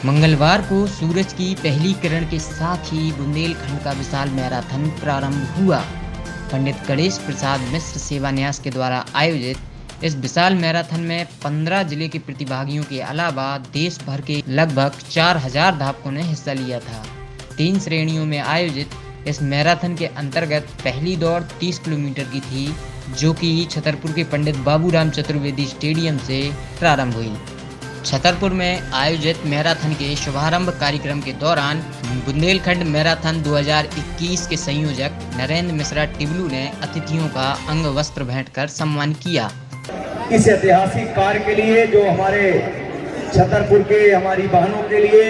मंगलवार को सूरज की पहली किरण के साथ ही बुंदेलखंड का विशाल मैराथन प्रारंभ हुआ। पंडित गणेश प्रसाद मिश्र सेवा न्यास के द्वारा आयोजित इस विशाल मैराथन में 15 जिले के प्रतिभागियों के अलावा देश भर के लगभग 4000 धावकों ने हिस्सा लिया था। 3 श्रेणियों में आयोजित इस मैराथन के अंतर्गत पहली दौड़ 30 किलोमीटर की थी, जो कि छतरपुर के पंडित बाबूराम चतुर्वेदी स्टेडियम से प्रारंभ हुई। छतरपुर में आयोजित मैराथन के शुभारंभ कार्यक्रम के दौरान बुंदेलखंड मैराथन 2021 के संयोजक नरेंद्र मिश्रा टिबलू ने अतिथियों का अंग वस्त्र भेंट कर सम्मान किया। इस ऐतिहासिक कार्य के लिए जो हमारे छतरपुर के हमारी बहनों के लिए,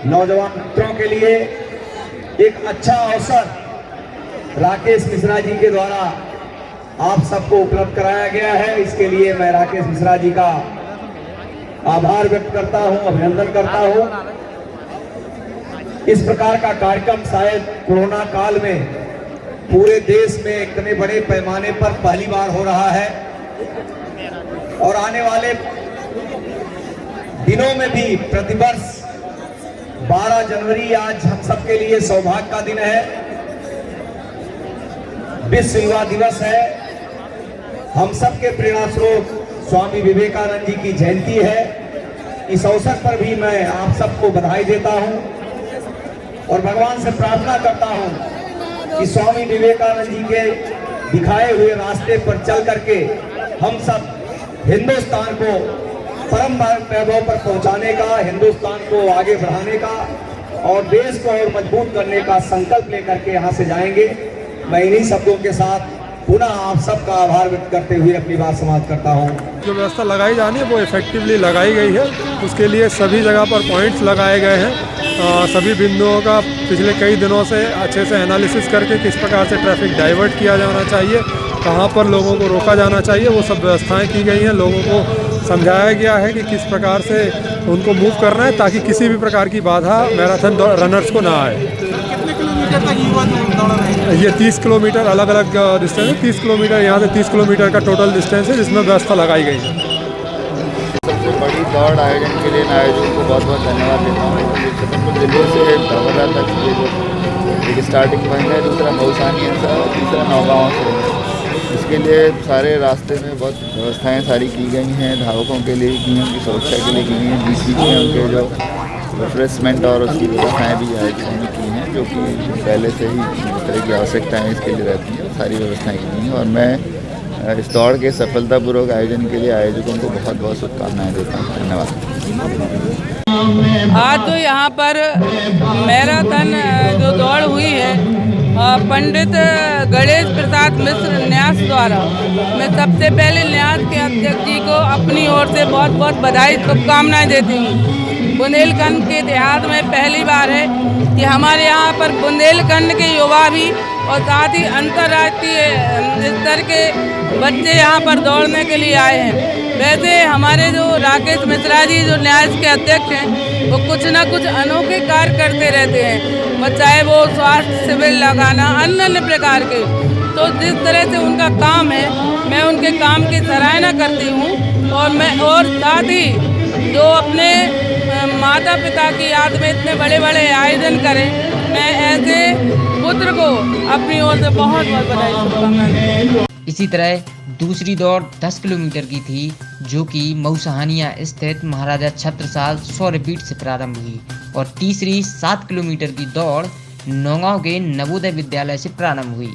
नौजवान मित्रों के लिए एक अच्छा अवसर राकेश मिश्रा जी के द्वारा आप सबको उपलब्ध कराया गया है। इसके लिए मैं राकेश मिश्रा जी का आभार व्यक्त करता हूं, अभिनंदन करता हूं। इस प्रकार का कार्यक्रम शायद कोरोना काल में पूरे देश में इतने बड़े पैमाने पर पहली बार हो रहा है और आने वाले दिनों में भी प्रतिवर्ष 12 जनवरी आज हम सबके लिए सौभाग्य का दिन है, विश्व युवा दिवस है। हम सबके प्रेरणा स्रोत स्वामी विवेकानंद जी की जयंती है। इस अवसर पर भी मैं आप सबको बधाई देता हूं और भगवान से प्रार्थना करता हूं कि स्वामी विवेकानंद जी के दिखाए हुए रास्ते पर चल करके हम सब हिंदुस्तान को परम वैभव पर पहुंचाने का, हिंदुस्तान को आगे बढ़ाने का और देश को और मजबूत करने का संकल्प लेकर के यहाँ से जाएंगे। मैं इन्हीं शब्दों के साथ पुनः आप सबका आभार व्यक्त करते हुए अपनी बात समाप्त करता हूं। जो व्यवस्था लगाई जानी है वो इफेक्टिवली लगाई गई है। उसके लिए सभी जगह पर पॉइंट्स लगाए गए हैं। सभी बिंदुओं का पिछले कई दिनों से अच्छे से एनालिसिस करके किस प्रकार से ट्रैफिक डाइवर्ट किया जाना चाहिए, कहाँ पर लोगों को रोका जाना चाहिए, वो सब व्यवस्थाएँ की गई हैं। लोगों को समझाया गया है कि किस प्रकार से उनको मूव करना है ताकि किसी भी प्रकार की बाधा मैराथन रनर्स को ना आए। कितने किलोमीटर तक दौड़ रहे हैं? ये 30 किलोमीटर अलग अलग डिस्टेंस है। 30 किलोमीटर यहाँ से 30 किलोमीटर का टोटल डिस्टेंस है, जिसमें व्यवस्था लगाई गई है। सबसे बड़ी दौड़ आयोजन के लिए आयोजकों को बहुत बहुत धन्यवाद देता हूँ। छतरपुर जिले से धवरा तक ये जो एक स्टार्टिंग पॉइंट है, दूसरा मऊसानी है और तीसरा नौगांव से। इसके लिए सारे रास्ते में बहुत व्यवस्थाएं सारी की गई हैं। धावकों के लिए की हैं, उनकी सुरक्षा के लिए की गई हैं। बीच बीच में उनके जो रिफ्रेशमेंट और उसकी व्यवस्थाएँ भी आयोजकों ने की हैं, जो कि पहले से ही इस तरह की आवश्यकताएँ इसके लिए रहती हैं। सारी व्यवस्थाएँ की गई हैं और मैं इस दौड़ के सफलतापूर्वक आयोजन के लिए आयोजकों को बहुत बहुत शुभकामनाएँ देता हूँ। धन्यवाद। आज तो यहाँ पर मैराथन जो दौड़ हुई है पंडित गणेश प्रसाद मिश्र न्यास द्वारा, मैं सबसे पहले न्यास के अध्यक्ष जी को अपनी ओर से बहुत बहुत बधाई शुभकामनाएं देती हूँ। बुंदेलखंड के इतिहास में पहली बार है कि हमारे यहाँ पर बुंदेलखंड के युवा भी और साथ ही अंतर्राष्ट्रीय स्तर के बच्चे यहाँ पर दौड़ने के लिए आए हैं। वैसे हमारे जो राकेश मिश्रा जी जो न्यास के अध्यक्ष हैं, वो कुछ ना कुछ अनोखे कार्य करते रहते हैं, चाहे वो स्वास्थ्य शिविर लगाना, अन्य प्रकार के। तो जिस तरह से उनका काम है, मैं उनके काम की सराहना करती हूँ। और साथ ही जो अपने माता पिता की याद में इतने बड़े बड़े आयोजन करें, मैं ऐसे पुत्र को अपनी ओर से बहुत बहुत बधाई शुभकामनाएं देती हूँ। इसी तरह दूसरी दौड़ 10 किलोमीटर की थी, जो कि मऊसानिया स्थित महाराजा छत्रसाल सौरपीठ से प्रारंभ हुई और तीसरी 7 किलोमीटर की दौड़ नौगांव के नवोदय विद्यालय से प्रारंभ हुई।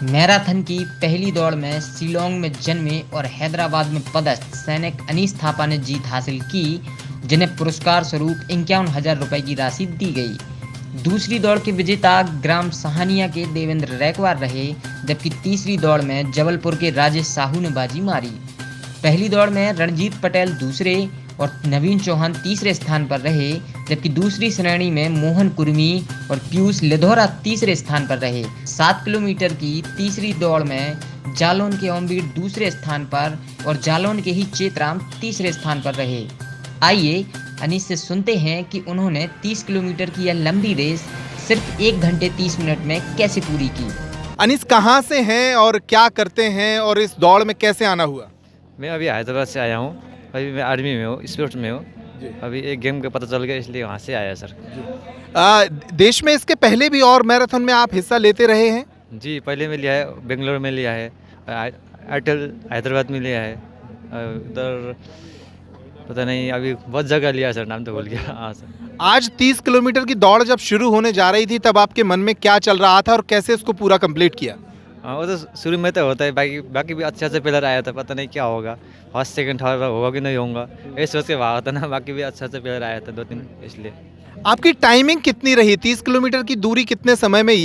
मैराथन की पहली दौड़ में शिलोंग में जन्मे और हैदराबाद में पदस्थ सैनिक अनीस थापा ने जीत हासिल की, जिन्हें पुरस्कार स्वरूप 51,000 रुपए की राशि दी गई। दूसरी दौड़ के विजेता ग्राम सहानिया के देवेंद्र रैकवार रहे, जबकि तीसरी दौड़ में जबलपुर के राजेश साहू ने बाजी मारी। पहली दौड़ में रणजीत पटेल दूसरे और नवीन चौहान तीसरे स्थान पर रहे, जबकि दूसरी श्रेणी में मोहन कुर्मी और पीयूष लिधौरा तीसरे स्थान पर रहे। 7 किलोमीटर की तीसरी दौड़ में जालौन के ओमवीर दूसरे स्थान पर और जालौन के ही चेतराम तीसरे स्थान पर रहे। आइए अनीस से सुनते हैं कि उन्होंने 30 किलोमीटर की यह लंबी रेस सिर्फ 1 घंटे 30 मिनट में कैसे पूरी की। अनीस कहाँ से हैं और क्या करते हैं और इस दौड़ में कैसे आना हुआ? मैं अभी हैदराबाद से आया हूँ। अभी मैं आर्मी में हूँ, स्पोर्ट्स में हूँ। अभी एक गेम का पता चल गया इसलिए वहाँ से आया सर। देश में इसके पहले भी और मैराथन में आप हिस्सा लेते रहे हैं? जी पहले में लिया है, बेंगलोर में लिया है, एयरटेल हैदराबाद में लिया है, उधर पता नहीं अभी बहुत जगह लिया सर, नाम तो भूल गया। हाँ सर। आज 30 किलोमीटर की दौड़ जब शुरू होने जा रही थी तब आपके मन में क्या चल रहा था और कैसे इसको पूरा कंप्लीट किया? हाँ वो तो शुरू में तो होता है, बाकी भी अच्छे अच्छे प्लेयर आया था, पता नहीं क्या होगा, फर्स्ट सेकंड थर्ड होगा कि नहीं होगा, ये सोच के भागा था ना। बाकी भी अच्छे अच्छे प्लेयर आया था 2-3, इसलिए। आपकी टाइमिंग कितनी रही? 30 किलोमीटर की दूरी कितने समय में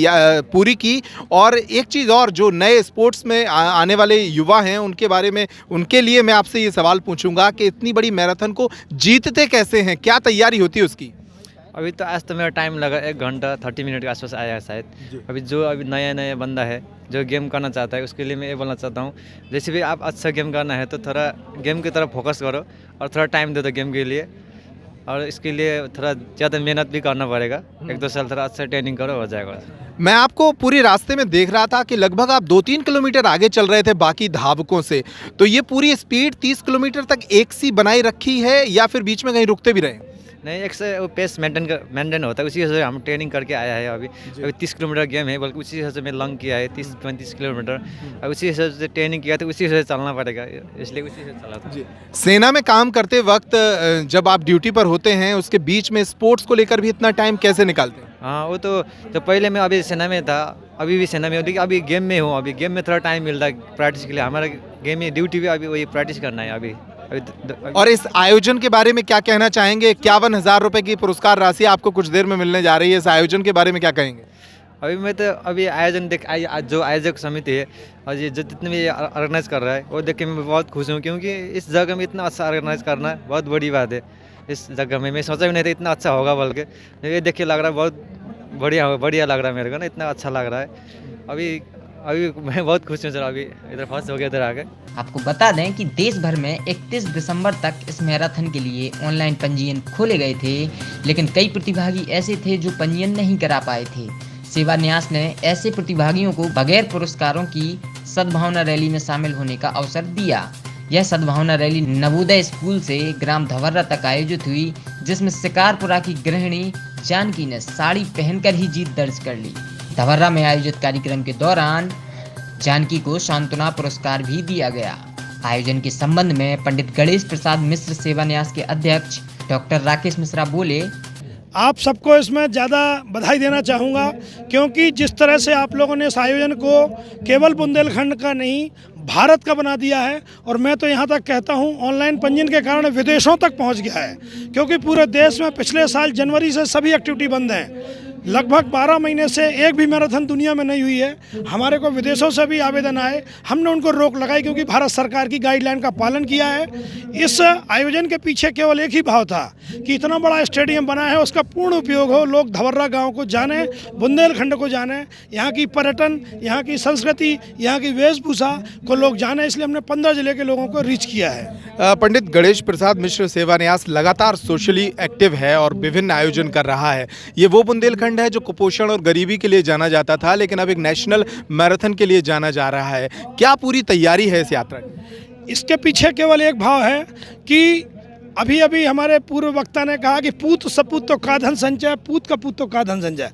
पूरी की? और एक चीज़ और, जो नए स्पोर्ट्स में आने वाले युवा हैं उनके बारे में, उनके लिए मैं आपसे ये सवाल पूछूंगा कि इतनी बड़ी मैराथन को जीतते कैसे हैं, क्या तैयारी होती है उसकी? अभी तो आज तो मेरा टाइम लगा 1 घंटा 30 मिनट के आसपास आया है शायद। अभी जो अभी नया बंदा है जो गेम करना चाहता है उसके लिए मैं ये बोलना चाहता हूँ, जैसे भी आप अच्छा गेम करना है तो थोड़ा गेम की तरफ फोकस करो और थोड़ा टाइम दे दो गेम के लिए, और इसके लिए थोड़ा ज़्यादा मेहनत भी करना पड़ेगा। 1-2 साल थोड़ा अच्छा ट्रेनिंग करो, हो जाएगा। मैं आपको पूरी रास्ते में देख रहा था कि लगभग आप 2-3 किलोमीटर आगे चल रहे थे बाकी धावकों से, तो ये पूरी स्पीड 30 किलोमीटर तक एक सी बनाई रखी है या फिर बीच में कहीं रुकते भी रहे? नहीं, एक से वो पेस मेंटेन होता है, उसी से हम ट्रेनिंग करके आया है। अभी 30 किलोमीटर गेम है, बल्कि उसी से मैं लॉन्ग किया है 30-35 किलोमीटर, और उसी से ट्रेनिंग किया था, उसी से चलना पड़ेगा, इसलिए उसी से चला था। सेना में काम करते वक्त जब आप ड्यूटी पर होते हैं उसके बीच में स्पोर्ट्स को लेकर भी इतना टाइम कैसे निकालते हैं? हाँ वो तो पहले मैं अभी सेना में था, अभी भी सेना में हूँ, लेकिन अभी गेम में हूँ। अभी गेम में थोड़ा टाइम मिलता है प्रैक्टिस के लिए, हमारा गेम में ड्यूटी भी अभी वही प्रैक्टिस करना है अभी। और इस आयोजन के बारे में क्या कहना चाहेंगे? 51,000 रुपए की पुरस्कार राशि आपको कुछ देर में मिलने जा रही है, इस आयोजन के बारे में क्या कहेंगे? अभी मैं तो अभी आयोजन जो आयोजक समिति है और ये जो जितने भी ऑर्गेनाइज कर रहा है वो देख के मैं बहुत खुश हूँ, क्योंकि इस जगह में इतना अच्छा ऑर्गेनाइज करना बहुत बड़ी बात है। इस जगह में मैं सोचा भी नहीं था इतना अच्छा होगा, बल्कि ये देख के लग रहा है बहुत बढ़िया लग रहा है मेरे को ना, इतना अच्छा लग रहा है। अभी मैं बहुत खुश हूँ सर, अभी इधर फर्स्ट हो गया इधर आके। आपको बता दें कि देश भर में 31 दिसंबर तक इस मैराथन के लिए ऑनलाइन पंजीयन खोले गए थे, लेकिन कई प्रतिभागी ऐसे थे जो पंजीयन नहीं करा पाए थे। सेवा न्यास ने ऐसे प्रतिभागियों को बगैर पुरस्कारों की सद्भावना रैली में शामिल होने का अवसर दिया। यह सद्भावना रैली नवोदय स्कूल से ग्राम धवर्रा तक आयोजित हुई, जिसमें शिकारपुरा की गृहिणी जानकी ने साड़ी पहनकर ही जीत दर्ज कर ली। धवर्रा में आयोजित कार्यक्रम के दौरान जानकी को सांत्वना पुरस्कार भी दिया गया। आयोजन के संबंध में पंडित गणेश प्रसाद मिश्र सेवा न्यास के अध्यक्ष डॉक्टर राकेश मिश्रा बोले, आप सबको इसमें ज़्यादा बधाई देना चाहूँगा, क्योंकि जिस तरह से आप लोगों ने इस आयोजन को केवल बुंदेलखंड का नहीं भारत का बना दिया है, और मैं तो यहाँ तक कहता हूँ ऑनलाइन पंजीयन के कारण विदेशों तक पहुँच गया है, क्योंकि पूरे देश में पिछले साल जनवरी से सभी एक्टिविटी बंद हैं। लगभग 12 महीने से एक भी मैराथन दुनिया में नहीं हुई है। हमारे को विदेशों से भी आवेदन आए, हमने उनको रोक लगाई, क्योंकि भारत सरकार की गाइडलाइन का पालन किया है। इस आयोजन के पीछे केवल एक ही भाव था कि इतना बड़ा स्टेडियम बना है, उसका पूर्ण उपयोग हो, लोग धवर्रा गांव को जाने, बुंदेलखंड को जाने, यहाँ की पर्यटन, यहाँ की संस्कृति, यहाँ की वेशभूषा को लोग जाने, इसलिए हमने 15 जिले के लोगों को रीच किया है। पंडित गणेश प्रसाद मिश्र सेवा न्यास लगातार सोशली एक्टिव है और विभिन्न आयोजन कर रहा है। ये वो बुंदेलखंड है जो कुपोषण और गरीबी के लिए जाना जाता था, लेकिन अब एक नेशनल मैराथन के लिए जाना जा रहा है। क्या पूरी तैयारी है इस यात्रा की? इसके पीछे केवल एक भाव है कि अभी हमारे पूर्व वक्ता ने कहा कि पूत सपूत तो का धन संचय, पूत का पूत तो का धन संचय।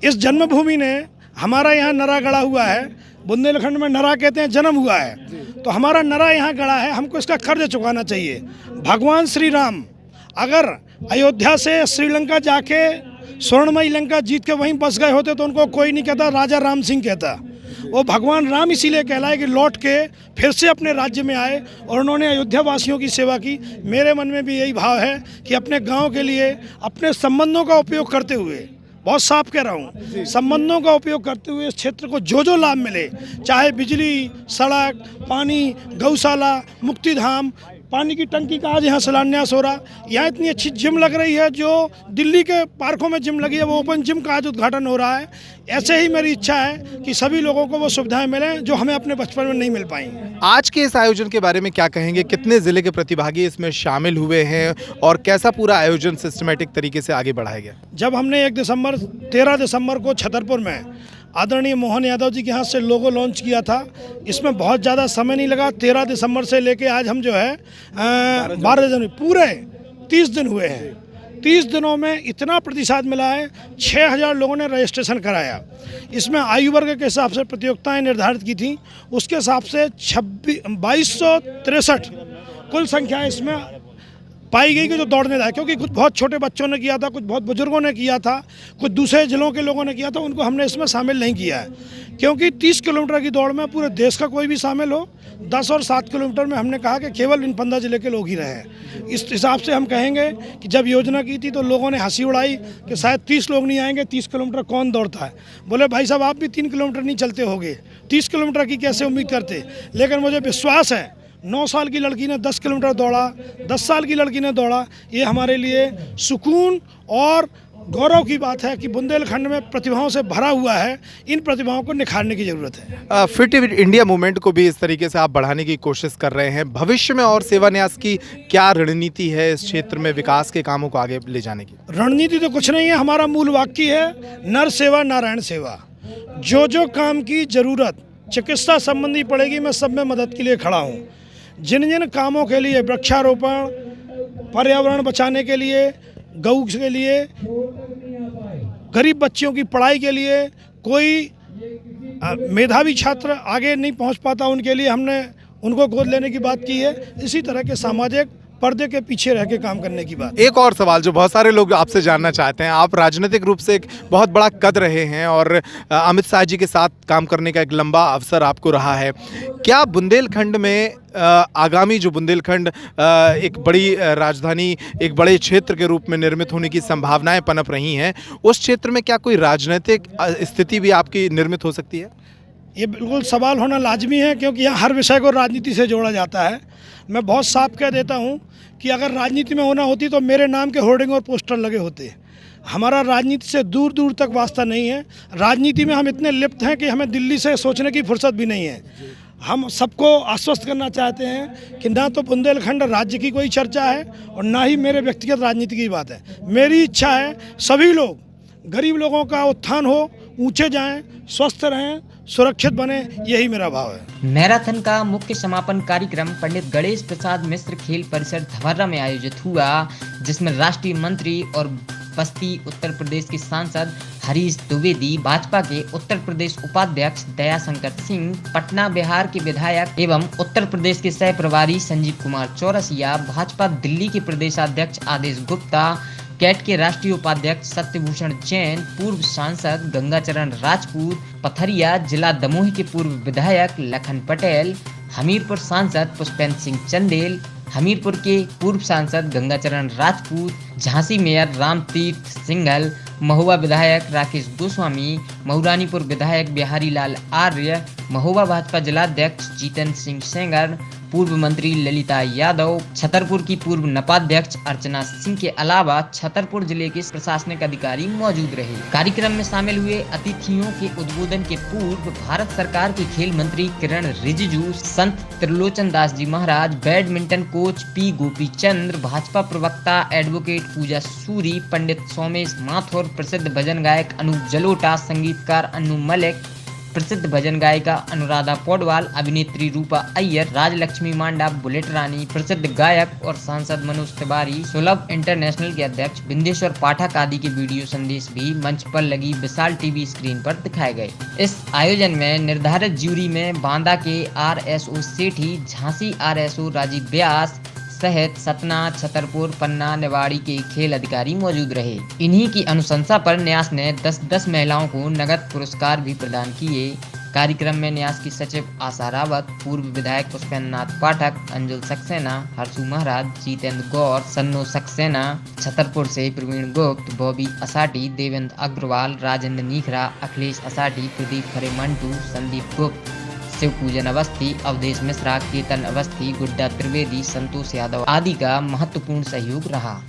इस जन्मभूमि ने हमारा यहाँ नरा गड़ा हुआ है, बुंदेलखंड में नरा कहते हैं जन्म हुआ है, तो हमारा नरा यहाँ गड़ा है, हमको इसका कर्ज चुकाना चाहिए। भगवान श्री राम अगर अयोध्या से श्रीलंका जाके स्वर्णमयी लंका जीत के वहीं बस गए होते तो उनको कोई नहीं कहता, राजा राम सिंह कहता। वो भगवान राम इसीलिए कहलाए कि लौट के फिर से अपने राज्य में आए और उन्होंने अयोध्या वासियों की सेवा की। मेरे मन में भी यही भाव है कि अपने गांव के लिए अपने संबंधों का उपयोग करते हुए, बहुत साफ कह रहा हूँ, संबंधों का उपयोग करते हुए इस क्षेत्र को जो लाभ मिले, चाहे बिजली, सड़क, पानी, गौशाला, मुक्तिधाम, पानी की टंकी का आज यहाँ शिलान्यास हो रहा, यहाँ इतनी अच्छी जिम लग रही है, जो दिल्ली के पार्कों में जिम लगी है, वो ओपन जिम का आज उद्घाटन हो रहा है। ऐसे ही मेरी इच्छा है कि सभी लोगों को वो सुविधाएं मिलें जो हमें अपने बचपन में नहीं मिल पाई। आज के इस आयोजन के बारे में क्या कहेंगे? कितने जिले के प्रतिभागी इसमें शामिल हुए हैं और कैसा पूरा आयोजन सिस्टमेटिक तरीके से आगे बढ़ाया गया? जब हमने 13 दिसंबर को छतरपुर में आदरणीय मोहन यादव जी के हाथ से लोगो लॉन्च किया था, इसमें बहुत ज़्यादा समय नहीं लगा। 13 दिसंबर से लेके आज हम जो है 12 जनवरी पूरे 30 दिन हुए हैं। 30 दिनों में इतना प्रतिशत मिला है, 6000 लोगों ने रजिस्ट्रेशन कराया। इसमें आयु वर्ग के हिसाब से प्रतियोगिताएं निर्धारित की थी, उसके हिसाब से 2263 कुल संख्या इसमें पाई गई कि जो दौड़ने लायक, क्योंकि कुछ बहुत छोटे बच्चों ने किया था, कुछ बहुत बुजुर्गों ने किया था, कुछ दूसरे जिलों के लोगों ने किया था, उनको हमने इसमें शामिल नहीं किया है। क्योंकि 30 किलोमीटर की दौड़ में पूरे देश का कोई भी शामिल हो, 10 और 7 किलोमीटर में हमने कहा कि केवल इन 15 जिले के लोग ही रहें। इस हिसाब से हम कहेंगे कि जब योजना की थी तो लोगों ने हंसी उड़ाई कि शायद 30 लोग नहीं आएंगे, 30 किलोमीटर कौन दौड़ता है। बोले भाई साहब आप भी 3 किलोमीटर नहीं चलते होगे, 30 किलोमीटर की कैसे उम्मीद करते। लेकिन मुझे विश्वास है 9 साल की लड़की ने 10 किलोमीटर दौड़ा, 10 साल की लड़की ने दौड़ा, ये हमारे लिए सुकून और गौरव की बात है कि बुंदेलखंड में प्रतिभाओं से भरा हुआ है। इन प्रतिभाओं को निखारने की ज़रूरत है। फिट इंडिया मूवमेंट को भी इस तरीके से आप बढ़ाने की कोशिश कर रहे हैं। भविष्य में और सेवान्यास की क्या रणनीति है इस क्षेत्र में विकास के कामों को आगे ले जाने की? रणनीति तो कुछ नहीं है, हमारा मूल वाक्य है नर सेवा नारायण सेवा। जो जो काम की ज़रूरत चिकित्सा संबंधी पड़ेगी, मैं सब में मदद के लिए खड़ा हूँ। जिन जिन कामों के लिए, वृक्षारोपण, पर्यावरण बचाने के लिए, गौ के लिए, गरीब बच्चियों की पढ़ाई के लिए, कोई मेधावी छात्र आगे नहीं पहुंच पाता, उनके लिए हमने उनको गोद लेने की बात की है। इसी तरह के सामाजिक पर्दे के पीछे रह के काम करने की बात। एक और सवाल जो बहुत सारे लोग आपसे जानना चाहते हैं, आप राजनीतिक रूप से एक बहुत बड़ा कद रहे हैं और अमित शाह जी के साथ काम करने का एक लंबा अवसर आपको रहा है। क्या बुंदेलखंड में आगामी जो बुंदेलखंड एक बड़ी राजधानी, एक बड़े क्षेत्र के रूप में निर्मित होने की संभावनाएं पनप रही हैं, उस क्षेत्र में क्या कोई राजनीतिक स्थिति भी आपकी निर्मित हो सकती है? ये बिल्कुल सवाल होना लाजमी है, क्योंकि यहाँ हर विषय को राजनीति से जोड़ा जाता है। मैं बहुत साफ कह देता हूँ कि अगर राजनीति में होना होती तो मेरे नाम के होर्डिंग और पोस्टर लगे होते। हमारा राजनीति से दूर दूर तक वास्ता नहीं है। राजनीति में हम इतने लिप्त हैं कि हमें दिल्ली से सोचने की फुर्सत भी नहीं है। हम सबको आश्वस्त करना चाहते हैं कि ना तो बुंदेलखंड राज्य की कोई चर्चा है और ना ही मेरे व्यक्तिगत राजनीति की बात है। मेरी इच्छा है सभी लोग, गरीब लोगों का उत्थान हो, ऊंचे जाएं, स्वस्थ रहें, सुरक्षित बने, यही मेरा भाव है। मैराथन का मुख्य समापन कार्यक्रम पंडित गणेश प्रसाद मिश्र खेल परिसर धवर्रा में आयोजित हुआ, जिसमें राष्ट्रीय मंत्री और बस्ती उत्तर प्रदेश के सांसद हरीश द्विवेदी, भाजपा के उत्तर प्रदेश उपाध्यक्ष दयाशंकर सिंह, पटना बिहार के विधायक एवं उत्तर प्रदेश के सह प्रभारी संजीव कुमार चौरसिया, भाजपा दिल्ली के प्रदेशाध्यक्ष आदेश गुप्ता, कैट के राष्ट्रीय उपाध्यक्ष सत्यभूषण जैन, पूर्व सांसद गंगाचरण राजपूत, पथरिया जिला दमोह के पूर्व विधायक लखन पटेल, हमीरपुर सांसद पुष्पेंद्र सिंह चंदेल, हमीरपुर के पूर्व सांसद गंगाचरण राजपूत, झांसी मेयर रामतीर्थ सिंघल, महुआ विधायक राकेश गोस्वामी, मऊरानीपुर विधायक बिहारी लाल आर्य, महुआ भाजपा जिलाध्यक्ष जीतन सिंह सेंगर, पूर्व मंत्री ललिता यादव, छतरपुर की पूर्व नपाध्यक्ष अर्चना सिंह के अलावा छतरपुर जिले के प्रशासनिक अधिकारी मौजूद रहे। कार्यक्रम में शामिल हुए अतिथियों के उद्बोधन के पूर्व भारत सरकार के खेल मंत्री किरण रिजिजू, संत त्रिलोचन दास जी महाराज, बैडमिंटन कोच पी गोपी चंद्र, भाजपा प्रवक्ता एडवोकेट पूजा सूरी, पंडित सोमेश माथुर, प्रसिद्ध भजन गायक अनूप जलोटा, संगीतकार अन्नू मलिक, प्रसिद्ध भजन गायिका अनुराधा पौडवाल, अभिनेत्री रूपा अय्यर, राजलक्ष्मी मांडा, बुलेट रानी, प्रसिद्ध गायक और सांसद मनोज तिवारी, सुलभ इंटरनेशनल के अध्यक्ष बिंदेश्वर पाठक आदि के वीडियो संदेश भी मंच पर लगी विशाल टीवी स्क्रीन पर दिखाए गए। इस आयोजन में निर्धारित ज्यूरी में बांदा के RSO सेठी, झांसी RSO राजीव व्यास सहित सतना, छतरपुर, पन्ना, निवाड़ी के खेल अधिकारी मौजूद रहे। इन्हीं की अनुशंसा पर न्यास ने 10-10 महिलाओं को नगद पुरस्कार भी प्रदान किए। कार्यक्रम में न्यास की सचिव आशा रावत, पूर्व विधायक पुष्पेंद्र नाथ पाठक, अंजुल सक्सेना, हर्षू महाराज, जीतेंद्र गौर, सन्नो सक्सेना, छतरपुर से प्रवीण गुप्त, बॉबी असाटी, देवेंद्र अग्रवाल, राजेंद्र नीखरा, अखिलेश असाटी, प्रदीप खरे मंटू, संदीप गुप्त, शिव पूजन अवस्थी, अवधेश मिश्रा, केतन अवस्थी, गुड्डा त्रिवेदी, संतोष यादव आदि का महत्वपूर्ण सहयोग रहा।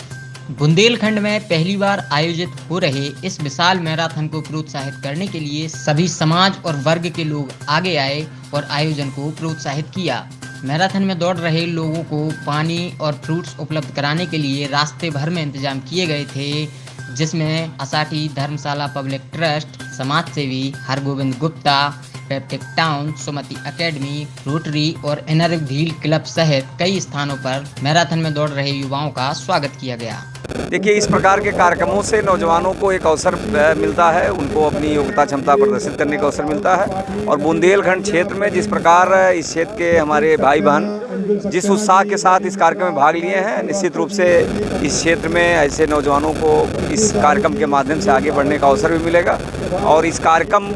बुंदेलखंड में पहली बार आयोजित हो रहे इस विशाल मैराथन को प्रोत्साहित करने के लिए सभी समाज और वर्ग के लोग आगे आए और आयोजन को प्रोत्साहित किया। मैराथन में दौड़ रहे लोगों को पानी और फ्रूट्स उपलब्ध कराने के लिए रास्ते भर में इंतजाम किए गए थे, जिसमें असाटी धर्मशाला पब्लिक ट्रस्ट, समाज सेवी हरगोविंद गुप्ता, पेप्टिक टाउन, सुमति एकेडमी, रोटरी और एनआरएफ भील क्लब सहित कई स्थानों पर मैराथन में दौड़ रहे युवाओं का स्वागत किया गया। देखिए, इस प्रकार के कार्यक्रमों से नौजवानों को एक अवसर मिलता है, उनको अपनी योग्यता क्षमता प्रदर्शित करने का अवसर मिलता है। और बुंदेलखंड क्षेत्र में जिस प्रकार इस क्षेत्र के हमारे भाई बहन जिस उत्साह के साथ इस कार्यक्रम में भाग लिए हैं, निश्चित रूप से इस क्षेत्र में ऐसे नौजवानों को इस कार्यक्रम के माध्यम से आगे बढ़ने का अवसर भी मिलेगा। और इस कार्यक्रम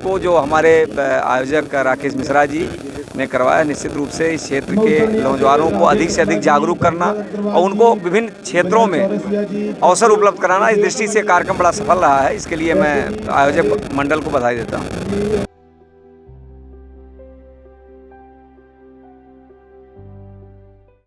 को जो हमारे आयोजक राकेश मिश्रा जी ने करवाया, निश्चित रूप से इस क्षेत्र के नौजवानों को अधिक से अधिक जागरूक करना और उनको विभिन्न क्षेत्रों में अवसर उपलब्ध कराना, इस दृष्टि से कार्यक्रम बड़ा सफल रहा है। इसके लिए मैं आयोजक मंडल को बधाई देता हूँ।